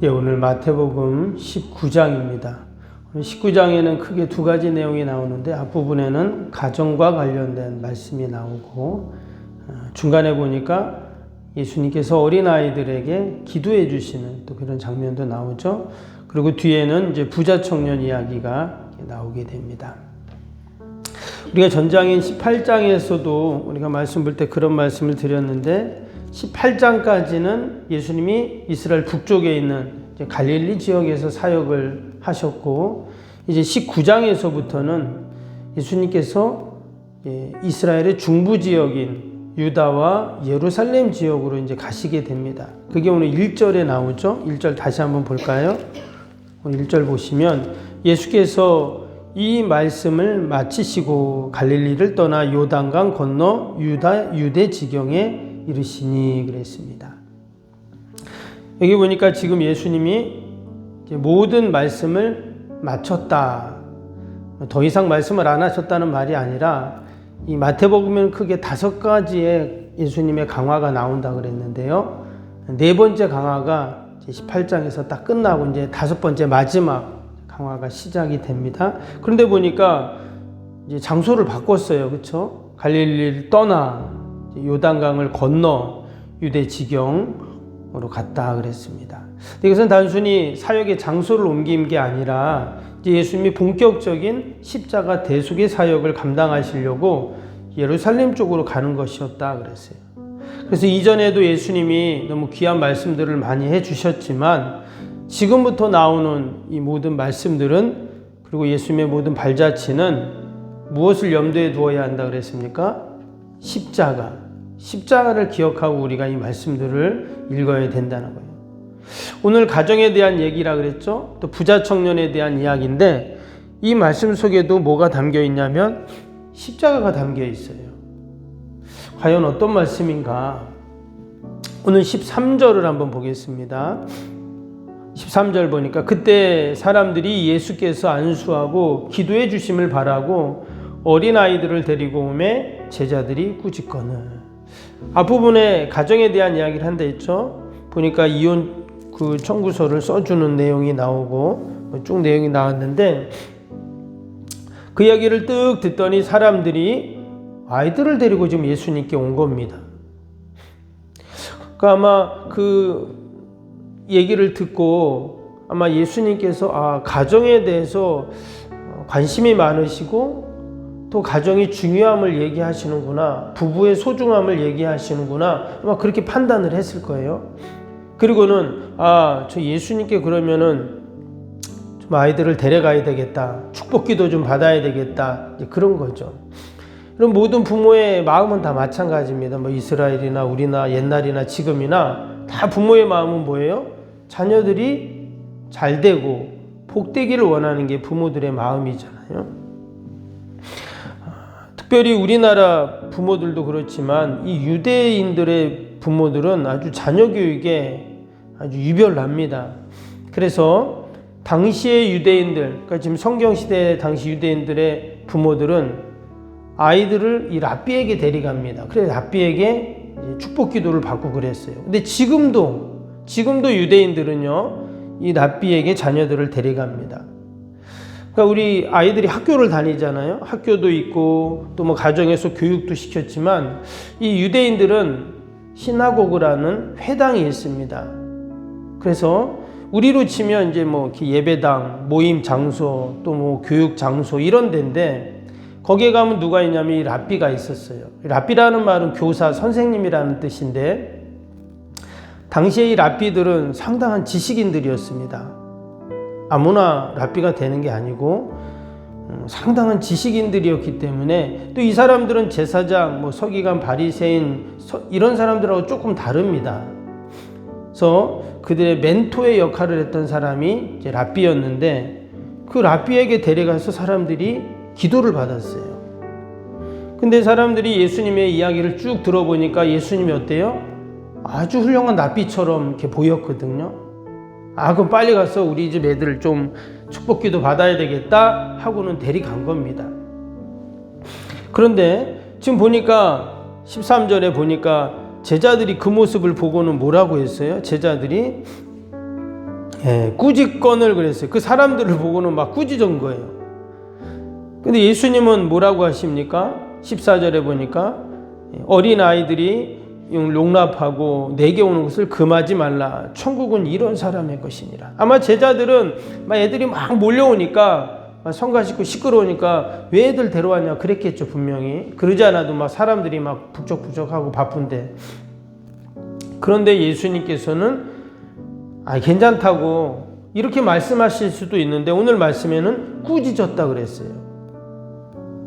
오늘 마태복음 19장입니다. 오늘 19장에는 크게 두 가지 내용이 나오는데 앞부분에는 가정과 관련된 말씀이 나오고 중간에 보니까 예수님께서 어린아이들에게 기도해 주시는 또 그런 장면도 나오죠. 그리고 뒤에는 이제 부자 청년 이야기가 나오게 됩니다. 우리가 전장인 18장에서도 우리가 말씀 볼 때 그런 말씀을 드렸는데 18장까지는 예수님이 이스라엘 북쪽에 있는 이제 갈릴리 지역에서 사역을 하셨고 이제 19장에서부터는 예수님께서 이스라엘의 중부 지역인 유다와 예루살렘 지역으로 이제 가시게 됩니다. 그게 오늘 1절에 나오죠. 1절 다시 한번 볼까요? 오늘 1절 보시면 예수께서 이 말씀을 마치시고 갈릴리를 떠나 요단강 건너 유대 지경에 이르시니 그랬습니다. 여기 보니까 지금 예수님이 모든 말씀을 마쳤다. 더 이상 말씀을 안 하셨다는 말이 아니라 이 마태복음에는 크게 5가지의 예수님의 강화가 나온다 그랬는데요. 4번째 강화가 18장에서 딱 끝나고 이제 5번째 마지막 강화가 시작이 됩니다. 그런데 보니까 이제 장소를 바꿨어요. 그렇죠? 갈릴리를 떠나 요단강을 건너 유대 지경으로 갔다 그랬습니다. 이것은 단순히 사역의 장소를 옮긴 게 아니라 이제 예수님이 본격적인 십자가 대속의 사역을 감당하시려고 예루살렘 쪽으로 가는 것이었다 그랬어요. 그래서 이전에도 예수님이 너무 귀한 말씀들을 많이 해주셨지만 지금부터 나오는 이 모든 말씀들은 그리고 예수님의 모든 발자취는 무엇을 염두에 두어야 한다 그랬습니까? 십자가를 기억하고 우리가 이 말씀들을 읽어야 된다는 거예요. 오늘 가정에 대한 얘기라 그랬죠. 또 부자 청년에 대한 이야기인데 이 말씀 속에도 뭐가 담겨 있냐면 십자가가 담겨 있어요. 과연 어떤 말씀인가? 오늘 13절을 한번 보겠습니다. 13절 보니까 그때 사람들이 예수께서 안수하고 기도해 주심을 바라고 어린아이들을 데리고 오매 제자들이 꾸짖거늘. 앞부분에 가정에 대한 이야기를 한다 했죠. 보니까 이혼 그 청구서를 써주는 내용이 나오고 쭉 내용이 나왔는데 그 이야기를 뜩 듣더니 사람들이 아이들을 데리고 지금 예수님께 온 겁니다. 그러니까 아마 그 얘기를 듣고 아마 예수님께서 가정에 대해서 관심이 많으시고 또 가정의 중요함을 얘기하시는구나, 부부의 소중함을 얘기하시는구나 아마 그렇게 판단을 했을 거예요. 그리고는 저 예수님께 그러면은 좀 아이들을 데려가야 되겠다, 축복기도 좀 받아야 되겠다, 이제 그런 거죠. 그럼 모든 부모의 마음은 다 마찬가지입니다. 뭐 이스라엘이나 우리나 옛날이나 지금이나 다 부모의 마음은 뭐예요? 자녀들이 잘 되고 복되기를 원하는 게 부모들의 마음이잖아요. 특별히 우리나라 부모들도 그렇지만 이 유대인들의 부모들은 아주 자녀 교육에 아주 유별납니다. 그래서 당시의 유대인들, 그러니까 지금 성경시대 당시 유대인들의 부모들은 아이들을 이 랍비에게 데려갑니다. 그래서 랍비에게 축복 기도를 받고 그랬어요. 근데 지금도 유대인들은요, 이 랍비에게 자녀들을 데려갑니다. 그러니까 우리 아이들이 학교를 다니잖아요. 학교도 있고 또 뭐 가정에서 교육도 시켰지만 이 유대인들은 시나고그라는 회당이 있습니다. 그래서 우리로 치면 이제 뭐 예배당, 모임 장소, 또 뭐 교육 장소 이런 데인데 거기에 가면 누가 있냐면 이 랍비가 있었어요. 랍비라는 말은 교사, 선생님이라는 뜻인데 당시에 이 랍비들은 상당한 지식인들이었습니다. 아무나 랍비가 되는 게 아니고 상당한 지식인들이었기 때문에 또 이 사람들은 제사장, 뭐 서기관, 바리새인 이런 사람들하고 조금 다릅니다. 그래서 그들의 멘토의 역할을 했던 사람이 이제 랍비였는데 그 랍비에게 데려가서 사람들이 기도를 받았어요. 근데 사람들이 예수님의 이야기를 쭉 들어보니까 예수님이 어때요? 아주 훌륭한 랍비처럼 이렇게 보였거든요. 그럼 빨리 가서 우리 집 애들 좀 축복기도 받아야 되겠다 하고는 데려간 겁니다. 그런데 지금 보니까 13절에 보니까 제자들이 그 모습을 보고는 뭐라고 했어요? 제자들이 꾸짖건을 그랬어요. 그 사람들을 보고는 막 꾸짖은 거예요. 근데 예수님은 뭐라고 하십니까? 14절에 보니까 어린아이들이 용납하고 내게 오는 것을 금하지 말라. 천국은 이런 사람의 것이니라. 아마 제자들은 막 애들이 막 몰려오니까 성가시고 시끄러우니까 왜 애들 데려왔냐 그랬겠죠, 분명히. 그러지 않아도 막 사람들이 막 북적북적하고 바쁜데. 그런데 예수님께서는 괜찮다고 이렇게 말씀하실 수도 있는데 오늘 말씀에는 꾸짖었다 그랬어요.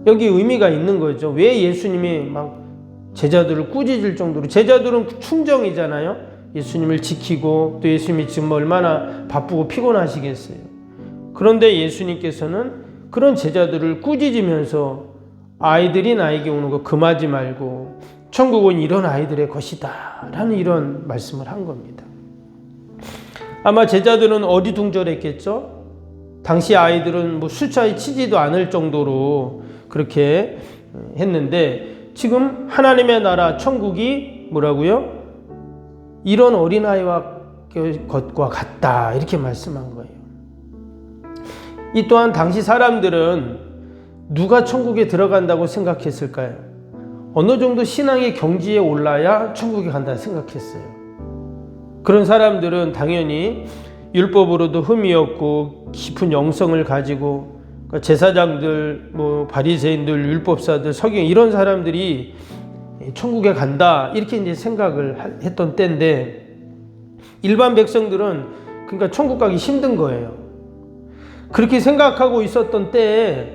여기 의미가 있는 거죠. 왜 예수님이 막 제자들을 꾸짖을 정도로, 제자들은 충정이잖아요. 예수님을 지키고 또 예수님이 지금 얼마나 바쁘고 피곤하시겠어요. 그런데 예수님께서는 그런 제자들을 꾸짖으면서 아이들이 나에게 오는 거 금하지 말고 천국은 이런 아이들의 것이다 라는 이런 말씀을 한 겁니다. 아마 제자들은 어리둥절했겠죠. 당시 아이들은 뭐 숫자에 치지도 않을 정도로 그렇게 했는데 지금 하나님의 나라 천국이 뭐라고요? 이런 어린아이와 것과 같다 이렇게 말씀한 거예요. 이 또한 당시 사람들은 누가 천국에 들어간다고 생각했을까요? 어느 정도 신앙의 경지에 올라야 천국에 간다 생각했어요. 그런 사람들은 당연히 율법으로도 흠이 없고 깊은 영성을 가지고 제사장들, 바리새인들, 율법사들, 서기관 이런 사람들이 천국에 간다 이렇게 이제 생각을 했던 때인데 일반 백성들은 그러니까 천국 가기 힘든 거예요. 그렇게 생각하고 있었던 때에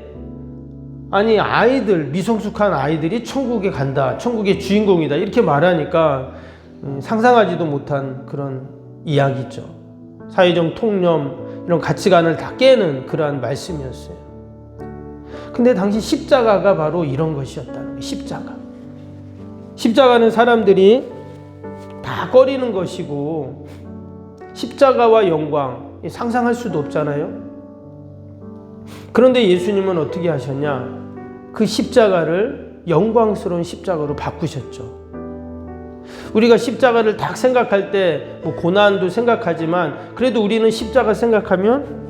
아이들, 미성숙한 아이들이 천국에 간다, 천국의 주인공이다 이렇게 말하니까 상상하지도 못한 그런 이야기죠. 사회적 통념, 이런 가치관을 다 깨는 그러한 말씀이었어요. 근데 당시 십자가가 바로 이런 것이었다는 거예요. 십자가는 사람들이 다 꺼리는 것이고 십자가와 영광 상상할 수도 없잖아요. 그런데 예수님은 어떻게 하셨냐? 그 십자가를 영광스러운 십자가로 바꾸셨죠. 우리가 십자가를 딱 생각할 때 고난도 생각하지만 그래도 우리는 십자가 생각하면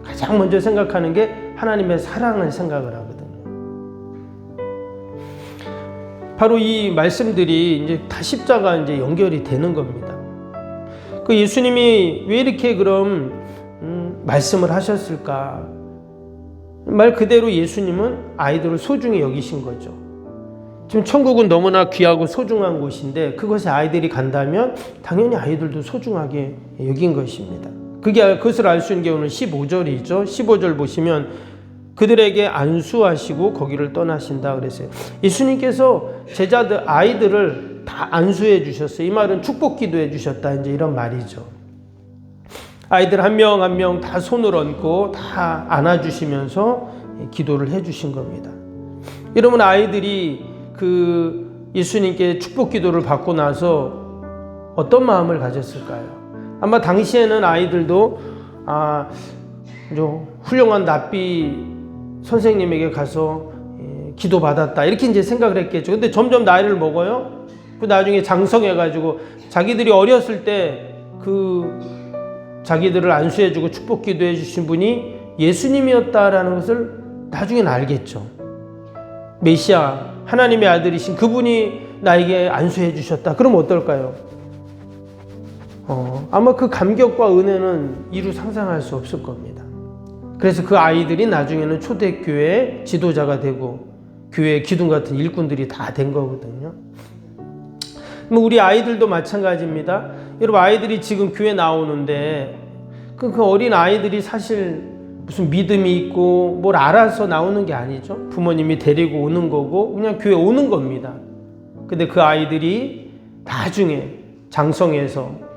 가장 먼저 생각하는 게 하나님의 사랑을 생각을 하거든요. 바로 이 말씀들이 이제 다 십자가 이제 연결이 되는 겁니다. 그 예수님이 왜 이렇게 그럼 말씀을 하셨을까? 말 그대로 예수님은 아이들을 소중히 여기신 거죠. 지금 천국은 너무나 귀하고 소중한 곳인데 그것에 아이들이 간다면 당연히 아이들도 소중하게 여긴 것입니다. 그것을 알 수 있는 게 오늘 15절이죠. 15절 보시면 그들에게 안수하시고 거기를 떠나신다 그랬어요. 예수님께서 제자들, 아이들을 다 안수해 주셨어요. 이 말은 축복 기도해 주셨다 이제 이런 말이죠. 아이들 한 명 한 명 다 손을 얹고 다 안아주시면서 기도를 해주신 겁니다. 여러분 아이들이 그 예수님께 축복 기도를 받고 나서 어떤 마음을 가졌을까요? 아마 당시에는 아이들도 훌륭한 납비 선생님에게 가서 기도 받았다 이렇게 이제 생각을 했겠죠. 근데 점점 나이를 먹어요. 그 나중에 장성해가지고 자기들이 어렸을 때 자기들을 안수해주고 축복 기도해 주신 분이 예수님이었다라는 것을 나중에는 알겠죠. 메시아, 하나님의 아들이신 그분이 나에게 안수해 주셨다. 그럼 어떨까요? 아마 그 감격과 은혜는 이루 상상할 수 없을 겁니다. 그래서 그 아이들이 나중에는 초대교회 지도자가 되고 교회 기둥 같은 일꾼들이 다 된 거거든요. 우리 아이들도 마찬가지입니다. 여러분 아이들이 지금 교회 나오는데 그 어린 아이들이 사실 무슨 믿음이 있고 뭘 알아서 나오는 게 아니죠. 부모님이 데리고 오는 거고 그냥 교회 오는 겁니다. 근데 그 아이들이 나중에 장성해서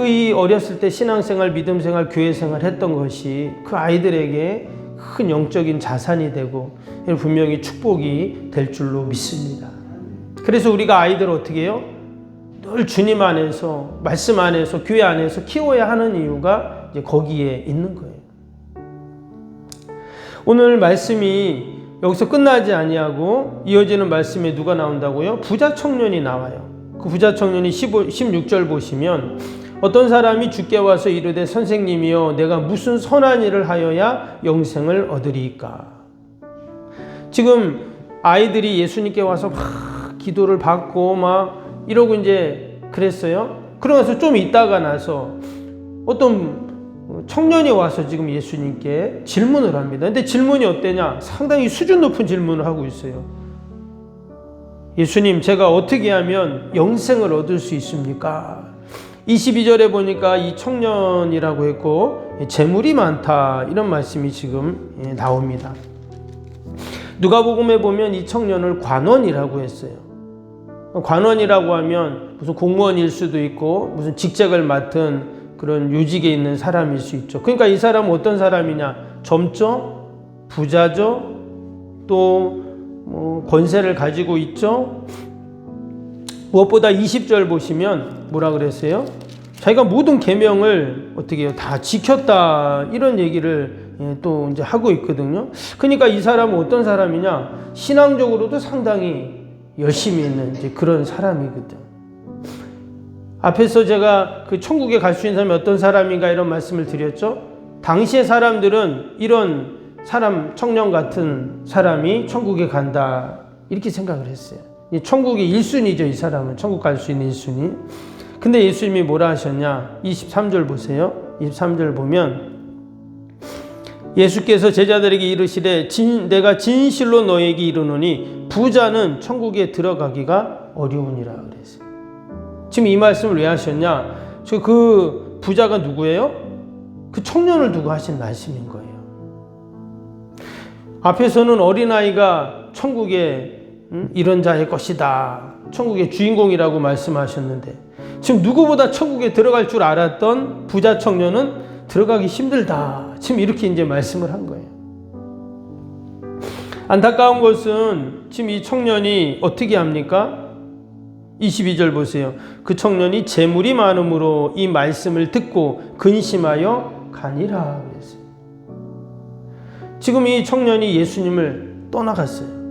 이 어렸을 때 신앙생활, 믿음생활, 교회생활 했던 것이 그 아이들에게 큰 영적인 자산이 되고 분명히 축복이 될 줄로 믿습니다. 그래서 우리가 아이들을 어떻게 해요? 늘 주님 안에서, 말씀 안에서, 교회 안에서 키워야 하는 이유가 이제 거기에 있는 거예요. 오늘 말씀이 여기서 끝나지 아니하고 이어지는 말씀에 누가 나온다고요? 부자 청년이 나와요. 그 부자 청년이 16절 보시면 어떤 사람이 주께 와서 이르되 선생님이여 내가 무슨 선한 일을 하여야 영생을 얻으리이까. 지금 아이들이 예수님께 와서 막 기도를 받고 막 이러고 이제 그랬어요. 그러면서 좀 있다가 나서 어떤 청년이 와서 지금 예수님께 질문을 합니다. 근데 질문이 어때냐? 상당히 수준 높은 질문을 하고 있어요. 예수님, 제가 어떻게 하면 영생을 얻을 수 있습니까? 22절에 보니까 이 청년이라고 했고 재물이 많다 이런 말씀이 지금 나옵니다. 누가복음에 보면 이 청년을 관원이라고 했어요. 관원이라고 하면 무슨 공무원일 수도 있고 무슨 직책을 맡은 그런 요직에 있는 사람일 수 있죠. 그러니까 이 사람은 어떤 사람이냐? 젊죠? 부자죠? 또 권세를 가지고 있죠? 무엇보다 20절 보시면 뭐라 그랬어요? 자기가 모든 계명을 어떻게 해요? 다 지켰다 이런 얘기를 또 이제 하고 있거든요. 그러니까 이 사람은 어떤 사람이냐? 신앙적으로도 상당히 열심히 있는 이제 그런 사람이거든. 앞에서 제가 그 천국에 갈 수 있는 사람이 어떤 사람인가 이런 말씀을 드렸죠. 당시의 사람들은 이런 사람, 청년 같은 사람이 천국에 간다 이렇게 생각을 했어요. 천국의 1순위죠. 이 사람은 천국 갈 수 있는 1순위. 근데 예수님이 뭐라 하셨냐? 23절 보세요. 23절 보면 예수께서 제자들에게 이르시되 내가 진실로 너에게 이르노니 부자는 천국에 들어가기가 어려우니라 그랬어요. 지금 이 말씀을 왜 하셨냐? 그 부자가 누구예요? 그 청년을 두고 하신 말씀인 거예요. 앞에서는 어린아이가 천국에 이런 자의 것이다. 천국의 주인공이라고 말씀하셨는데 지금 누구보다 천국에 들어갈 줄 알았던 부자 청년은 들어가기 힘들다. 지금 이렇게 이제 말씀을 한 거예요. 안타까운 것은 지금 이 청년이 어떻게 합니까? 22절 보세요. 그 청년이 재물이 많음으로 이 말씀을 듣고 근심하여 가니라 그랬어요. 지금 이 청년이 예수님을 떠나갔어요.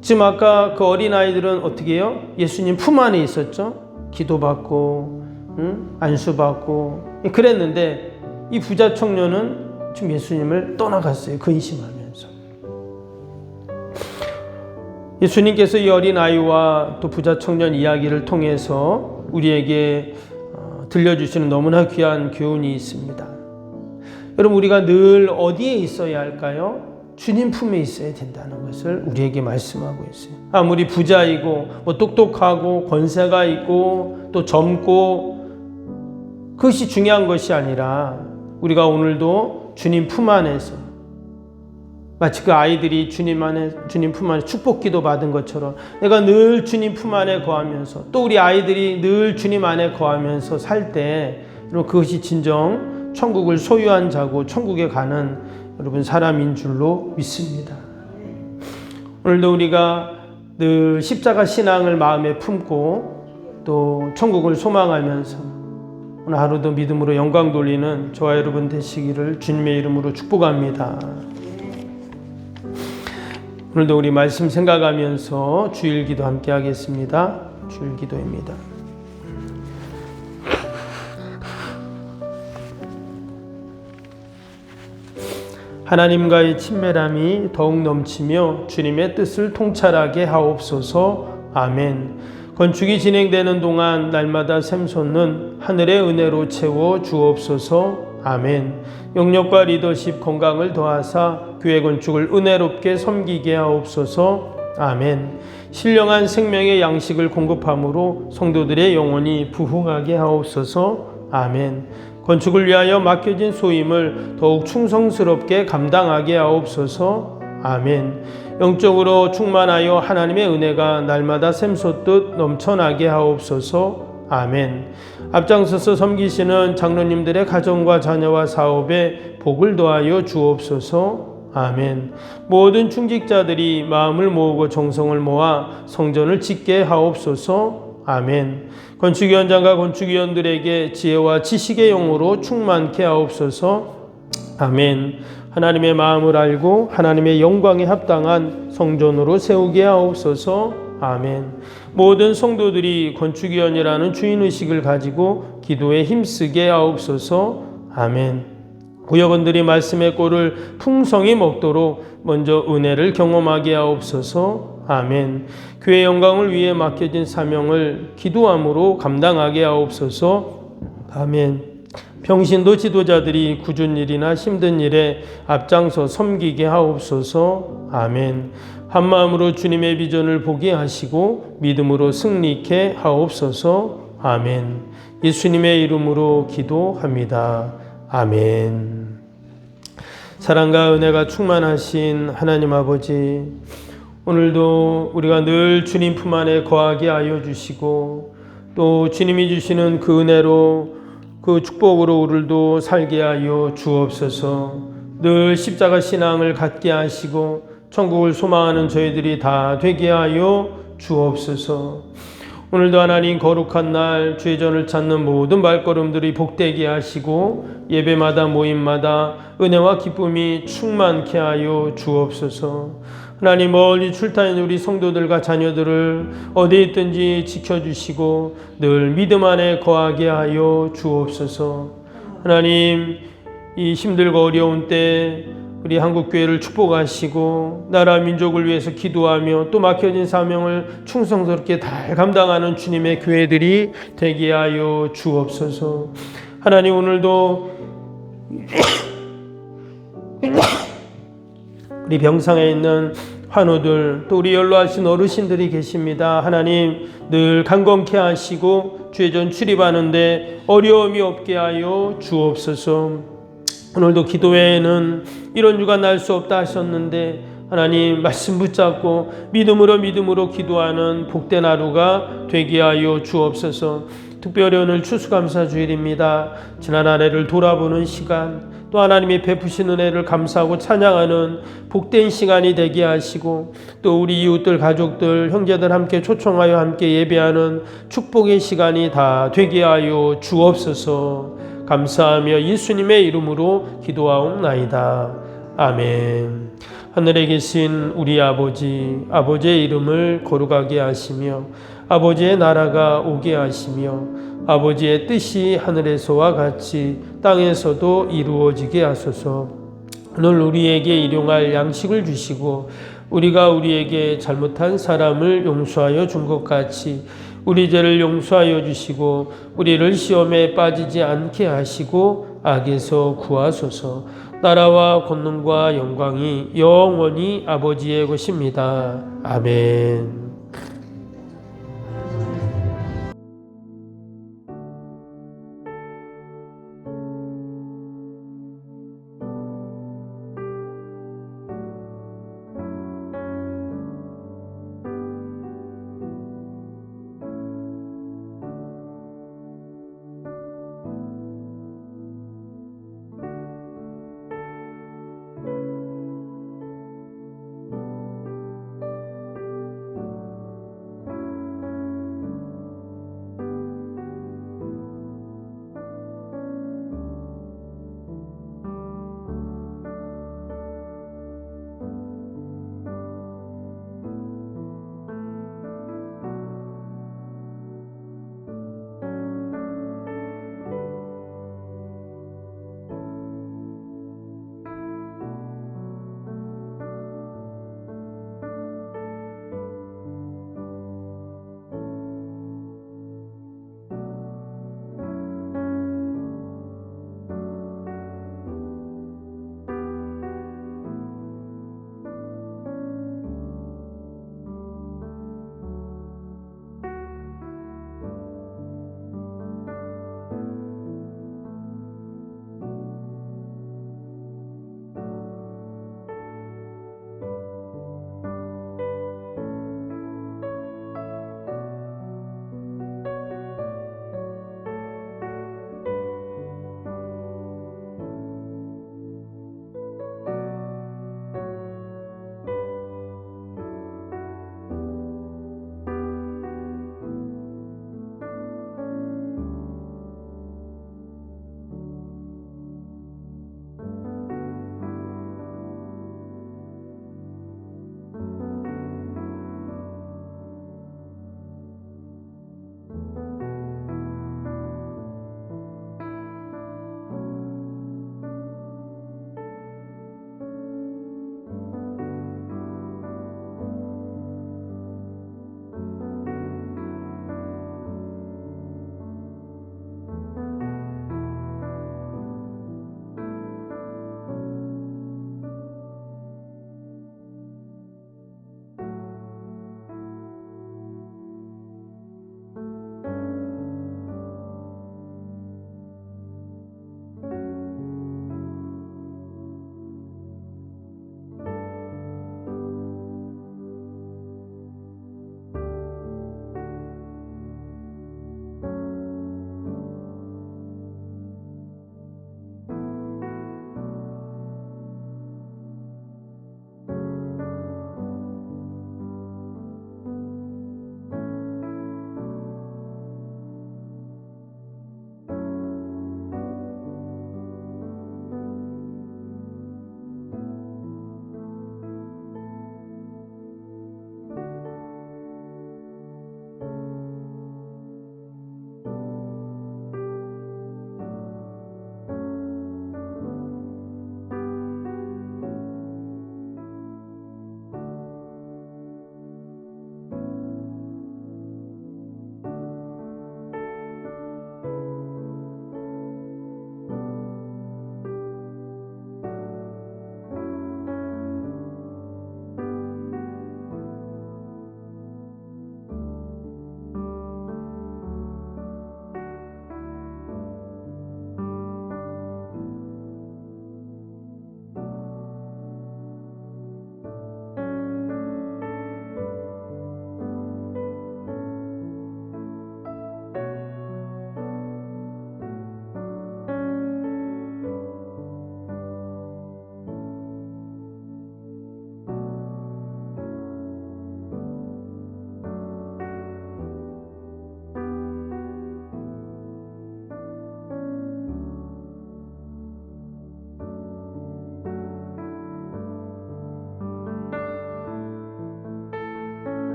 지금 아까 그 어린아이들은 어떻게 해요? 예수님 품 안에 있었죠. 기도받고 안수받고 그랬는데 이 부자 청년은 지금 예수님을 떠나갔어요. 근심하면서. 예수님께서 이 어린아이와 또 부자 청년 이야기를 통해서 우리에게 들려주시는 너무나 귀한 교훈이 있습니다. 여러분, 우리가 늘 어디에 있어야 할까요? 주님 품에 있어야 된다는 것을 우리에게 말씀하고 있어요. 아무리 부자이고 똑똑하고 권세가 있고 또 젊고 그것이 중요한 것이 아니라 우리가 오늘도 주님 품 안에서 마치 그 아이들이 주님 품 안에 축복기도 받은 것처럼 내가 늘 주님 품 안에 거하면서 또 우리 아이들이 늘 주님 안에 거하면서 살 때 그것이 진정 천국을 소유한 자고 천국에 가는 여러분 사람인 줄로 믿습니다. 오늘도 우리가 늘 십자가 신앙을 마음에 품고 또 천국을 소망하면서 오늘 하루도 믿음으로 영광 돌리는 저와 여러분 되시기를 주님의 이름으로 축복합니다. 오늘도 우리 말씀 생각하면서 주일기도 함께 하겠습니다. 주일기도입니다. 하나님과의 친밀함이 더욱 넘치며 주님의 뜻을 통찰하게 하옵소서. 아멘. 건축이 진행되는 동안 날마다 샘솟는 하늘의 은혜로 채워 주옵소서. 아멘. 영역과 리더십 건강을 더하사 교회 건축을 은혜롭게 섬기게 하옵소서. 아멘. 신령한 생명의 양식을 공급함으로 성도들의 영혼이 부흥하게 하옵소서. 아멘. 건축을 위하여 맡겨진 소임을 더욱 충성스럽게 감당하게 하옵소서. 아멘. 영적으로 충만하여 하나님의 은혜가 날마다 샘솟듯 넘쳐나게 하옵소서. 아멘. 앞장서서 섬기시는 장로님들의 가정과 자녀와 사업에 복을 더하여 주옵소서. 아멘. 모든 충직자들이 마음을 모으고 정성을 모아 성전을 짓게 하옵소서. 아멘. 건축위원장과 건축위원들에게 지혜와 지식의 영으로 충만케 하옵소서. 아멘. 하나님의 마음을 알고 하나님의 영광에 합당한 성전으로 세우게 하옵소서. 아멘. 모든 성도들이 건축위원이라는 주인의식을 가지고 기도에 힘쓰게 하옵소서. 아멘. 구역원들이 말씀의 꼴을 풍성히 먹도록 먼저 은혜를 경험하게 하옵소서. 아멘. 교회 영광을 위해 맡겨진 사명을 기도함으로 감당하게 하옵소서. 아멘. 평신도 지도자들이 굳은 일이나 힘든 일에 앞장서 섬기게 하옵소서. 아멘. 한마음으로 주님의 비전을 보게 하시고 믿음으로 승리케 하옵소서. 아멘. 예수님의 이름으로 기도합니다. 아멘. 사랑과 은혜가 충만하신 하나님 아버지, 오늘도 우리가 늘 주님 품 안에 거하게 하여 주시고 또 주님이 주시는 그 은혜로 그 축복으로 우리도 살게 하여 주옵소서. 늘 십자가 신앙을 갖게 하시고 천국을 소망하는 저희들이 다 되게 하여 주옵소서. 오늘도 하나님 거룩한 날 주의 전을 찾는 모든 발걸음들이 복되게 하시고 예배마다 모임마다 은혜와 기쁨이 충만케 하여 주옵소서. 하나님 멀리 출타인 우리 성도들과 자녀들을 어디에 있든지 지켜주시고 늘 믿음 안에 거하게 하여 주옵소서. 하나님 이 힘들고 어려운 때 우리 한국교회를 축복하시고 나라 민족을 위해서 기도하며 또 맡겨진 사명을 충성스럽게 잘 감당하는 주님의 교회들이 되게 하여 주옵소서. 하나님 오늘도 우리 병상에 있는 환우들 또 우리 연로하신 어르신들이 계십니다. 하나님 늘 강건케 하시고 주의 전 출입하는데 어려움이 없게 하여 주옵소서. 오늘도 기도회에는 이런 주가 날 수 없다 하셨는데 하나님 말씀 붙잡고 믿음으로 기도하는 복된 하루가 되게 하여 주옵소서. 특별히 오늘 추수감사 주일입니다. 지난 한 해를 돌아보는 시간 또 하나님이 베푸신 은혜를 감사하고 찬양하는 복된 시간이 되게 하시고 또 우리 이웃들 가족들 형제들 함께 초청하여 함께 예배하는 축복의 시간이 다 되게 하여 주옵소서. 감사하며 예수님의 이름으로 기도하옵나이다. 아멘. 하늘에 계신 우리 아버지, 아버지의 이름을 거룩하게 하시며 아버지의 나라가 오게 하시며 아버지의 뜻이 하늘에서와 같이 땅에서도 이루어지게 하소서. 오늘 우리에게 일용할 양식을 주시고 우리가 우리에게 잘못한 사람을 용서하여 준 것 같이 우리 죄를 용서하여 주시고 우리를 시험에 빠지지 않게 하시고 악에서 구하소서. 나라와 권능과 영광이 영원히 아버지의 것입니다. 아멘.